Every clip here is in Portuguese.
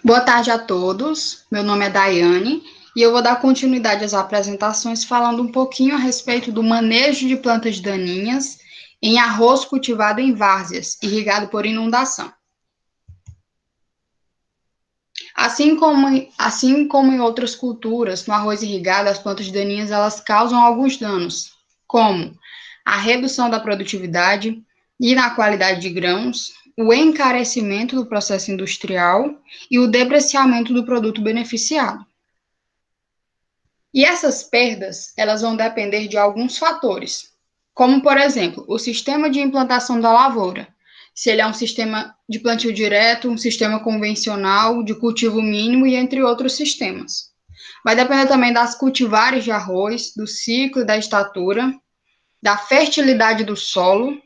Boa tarde a todos. Meu nome é Daiane e eu vou dar continuidade às apresentações falando um pouquinho a respeito do manejo de plantas daninhas em arroz cultivado em várzeas, irrigado por inundação. Assim como em outras culturas, no arroz irrigado, as plantas daninhas elas causam alguns danos, como a redução da produtividade e na qualidade de grãos, o encarecimento do processo industrial e o depreciamento do produto beneficiado. E essas perdas, elas vão depender de alguns fatores, como, por exemplo, o sistema de implantação da lavoura, se ele é um sistema de plantio direto, um sistema convencional, de cultivo mínimo e entre outros sistemas. Vai depender também das cultivares de arroz, do ciclo e da estatura, da fertilidade do solo,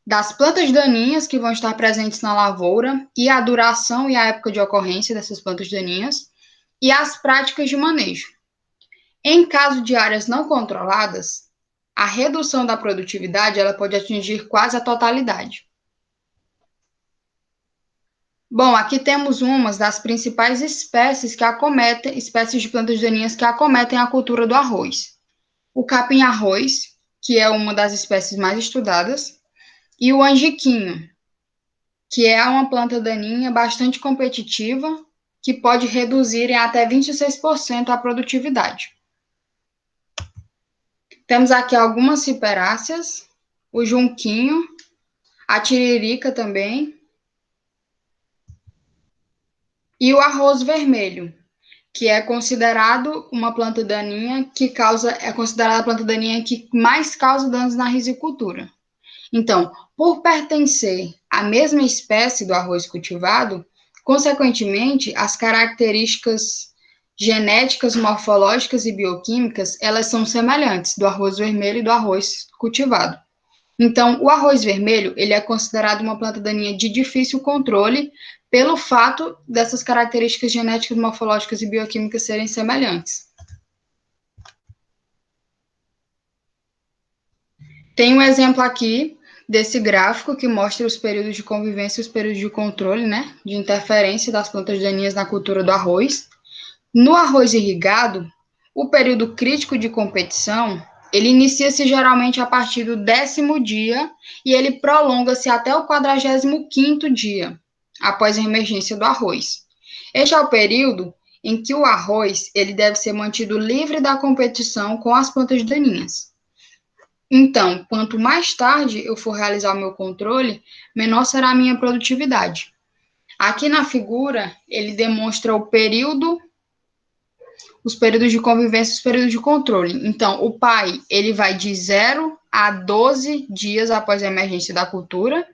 das plantas daninhas que vão estar presentes na lavoura e a duração e a época de ocorrência dessas plantas daninhas, e as práticas de manejo. Em caso de áreas não controladas, a redução da produtividade ela pode atingir quase a totalidade. Bom, aqui temos umas das principais espécies de plantas daninhas que acometem a cultura do arroz. O capim-arroz, que é uma das espécies mais estudadas, e o angiquinho, que é uma planta daninha bastante competitiva, que pode reduzir em até 26% a produtividade. Temos aqui algumas ciperáceas, o junquinho, a tiririca também, e o arroz vermelho, que é considerado uma planta daninha é considerada a planta daninha que mais causa danos na risicultura. Então, por pertencer à mesma espécie do arroz cultivado, consequentemente, as características genéticas, morfológicas e bioquímicas, elas são semelhantes do arroz vermelho e do arroz cultivado. Então, o arroz vermelho, ele é considerado uma planta daninha de difícil controle pelo fato dessas características genéticas, morfológicas e bioquímicas serem semelhantes. Tem um exemplo aqui desse gráfico que mostra os períodos de convivência e os períodos de controle, né, de interferência das plantas daninhas na cultura do arroz. No arroz irrigado, o período crítico de competição, ele inicia-se geralmente a partir do 10º dia e ele prolonga-se até o 45º dia, após a emergência do arroz. Este é o período em que o arroz ele deve ser mantido livre da competição com as plantas daninhas. Então, quanto mais tarde eu for realizar o meu controle, menor será a minha produtividade. Aqui na figura, ele demonstra os períodos de convivência e os períodos de controle. Então, o pai, ele vai de 0 a 12 dias após a emergência da cultura.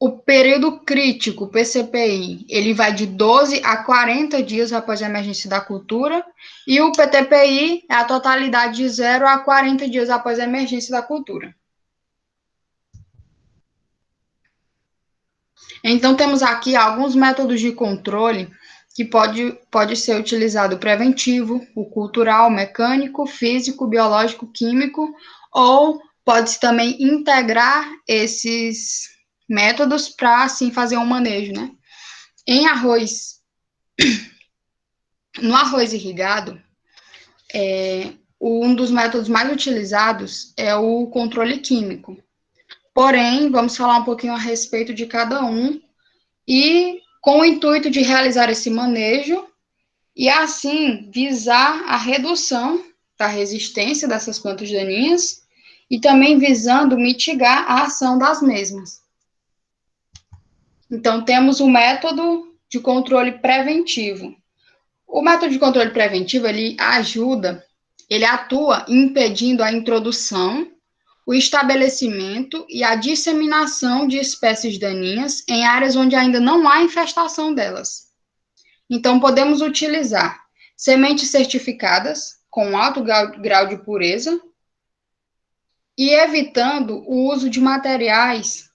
O período crítico, o PCPI, ele vai de 12 a 40 dias após a emergência da cultura. E o PTPI é a totalidade de 0 a 40 dias após a emergência da cultura. Então, temos aqui alguns métodos de controle que pode ser utilizado o preventivo, o cultural, o mecânico, físico, biológico, químico, ou pode-se também integrar esses métodos para, assim, fazer um manejo, né? No arroz irrigado, um dos métodos mais utilizados é o controle químico. Porém, vamos falar um pouquinho a respeito de cada um e com o intuito de realizar esse manejo e, assim, visar a redução da resistência dessas plantas daninhas e também visando mitigar a ação das mesmas. Então, temos o método de controle preventivo. O método de controle preventivo, ele atua impedindo a introdução, o estabelecimento e a disseminação de espécies daninhas em áreas onde ainda não há infestação delas. Então, podemos utilizar sementes certificadas com alto grau de pureza e evitando o uso de materiais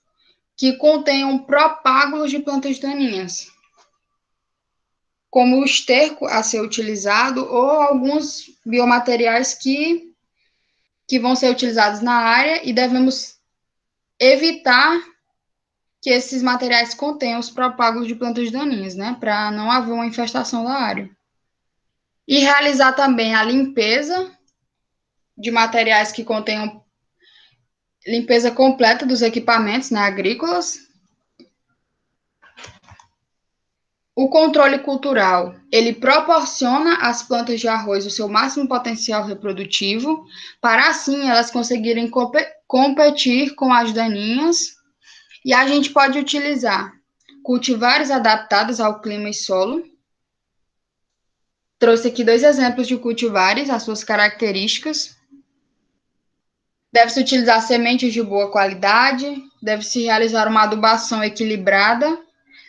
que contenham propágulos de plantas daninhas, como o esterco a ser utilizado ou alguns biomateriais que vão ser utilizados na área e devemos evitar que esses materiais contenham os propágulos de plantas daninhas, né, para não haver uma infestação da área. E realizar também a limpeza de materiais que contenham limpeza completa dos equipamentos, né, agrícolas. O controle cultural, ele proporciona às plantas de arroz o seu máximo potencial reprodutivo, para assim elas conseguirem competir com as daninhas, e a gente pode utilizar cultivares adaptados ao clima e solo. Trouxe aqui 2 exemplos de cultivares, as suas características. Deve-se utilizar sementes de boa qualidade, deve-se realizar uma adubação equilibrada,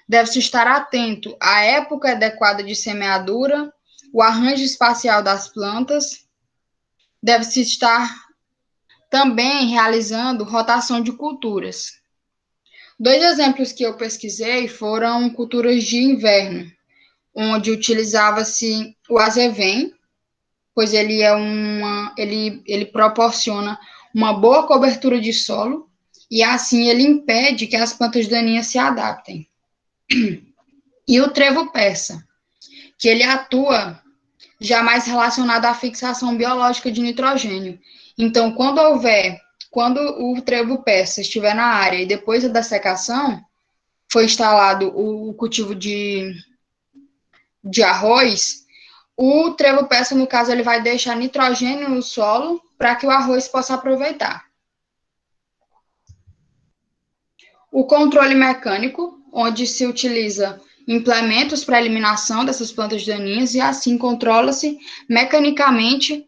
deve-se estar atento à época adequada de semeadura, o arranjo espacial das plantas, deve-se estar também realizando rotação de culturas. 2 exemplos que eu pesquisei foram culturas de inverno, onde utilizava-se o azevém, pois ele proporciona uma boa cobertura de solo e assim ele impede que as plantas daninhas se adaptem. E o trevo persa, que ele atua já mais relacionado à fixação biológica de nitrogênio. Então, quando o trevo persa estiver na área e depois da dessecação, foi instalado o cultivo de arroz, o trevo persa, no caso, ele vai deixar nitrogênio no solo para que o arroz possa aproveitar. O controle mecânico, onde se utiliza implementos para eliminação dessas plantas daninhas e assim controla-se mecanicamente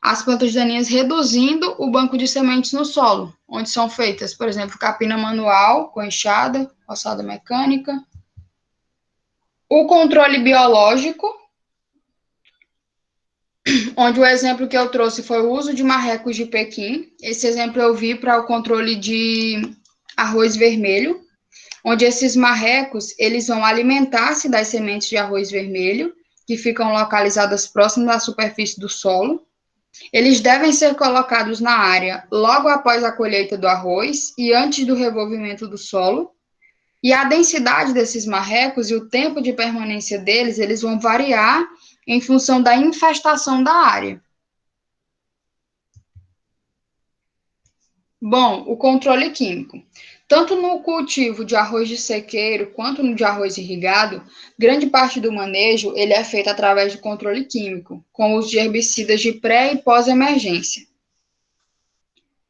as plantas daninhas, reduzindo o banco de sementes no solo, onde são feitas, por exemplo, capina manual com enxada, roçada mecânica. O controle biológico, onde o exemplo que eu trouxe foi o uso de marrecos de Pequim. Esse exemplo eu vi para o controle de arroz vermelho, onde esses marrecos, eles vão alimentar-se das sementes de arroz vermelho, que ficam localizadas próximas da superfície do solo. Eles devem ser colocados na área logo após a colheita do arroz e antes do revolvimento do solo. E a densidade desses marrecos e o tempo de permanência deles, eles vão variar em função da infestação da área. Bom, o controle químico. Tanto no cultivo de arroz de sequeiro quanto no de arroz irrigado, grande parte do manejo ele é feito através de controle químico, com o uso de herbicidas de pré e pós-emergência.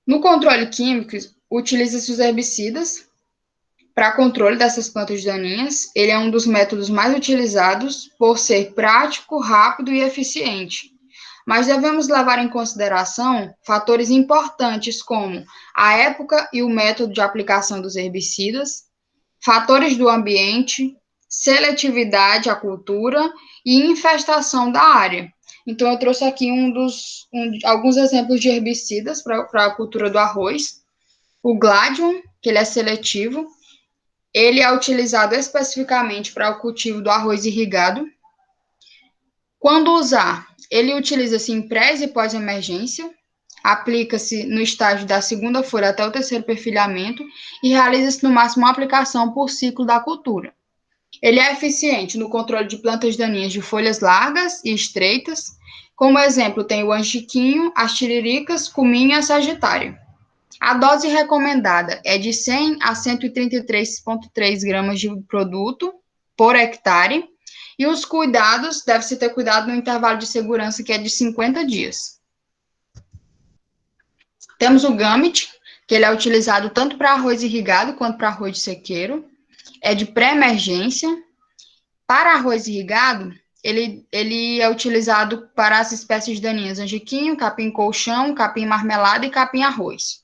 No controle químico, utiliza-se os herbicidas para controle dessas plantas daninhas. Ele é um dos métodos mais utilizados por ser prático, rápido e eficiente. Mas devemos levar em consideração fatores importantes como a época e o método de aplicação dos herbicidas, fatores do ambiente, seletividade à cultura e infestação da área. Então, eu trouxe aqui alguns exemplos de herbicidas para a cultura do arroz. O Gladium, que ele é seletivo, ele é utilizado especificamente para o cultivo do arroz irrigado. Quando usar, ele utiliza-se em pré e pós-emergência, aplica-se no estágio da segunda folha até o terceiro perfilhamento e realiza-se no máximo uma aplicação por ciclo da cultura. Ele é eficiente no controle de plantas daninhas de folhas largas e estreitas. Como exemplo, tem o angiquinho, as tiriricas, cominho e a sagitária. A dose recomendada é de 100 a 133,3 gramas de produto por hectare. E os cuidados, deve-se ter cuidado no intervalo de segurança, que é de 50 dias. Temos o Gamit, que ele é utilizado tanto para arroz irrigado quanto para arroz de sequeiro. É de pré-emergência. Para arroz irrigado, ele é utilizado para as espécies daninhas angiquinho, capim-colchão, capim-marmelada e capim-arroz.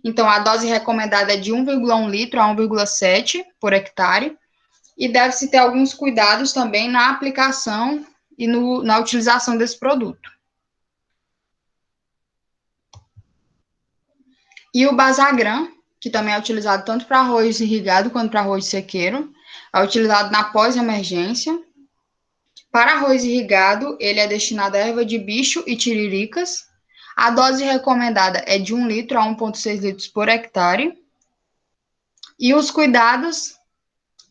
Então, a dose recomendada é de 1,1 litro a 1,7 por hectare. E deve-se ter alguns cuidados também na aplicação e na utilização desse produto. E o Basagran, que também é utilizado tanto para arroz irrigado quanto para arroz sequeiro, é utilizado na pós-emergência. Para arroz irrigado, ele é destinado a erva de bicho e tiriricas. A dose recomendada é de 1 litro a 1,6 litros por hectare. E os cuidados: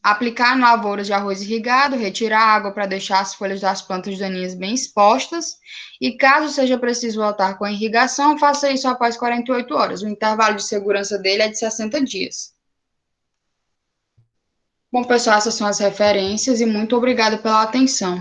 aplicar na lavoura de arroz irrigado, retirar a água para deixar as folhas das plantas daninhas bem expostas, e caso seja preciso voltar com a irrigação, faça isso após 48 horas. O intervalo de segurança dele é de 60 dias. Bom, pessoal, essas são as referências e muito obrigada pela atenção.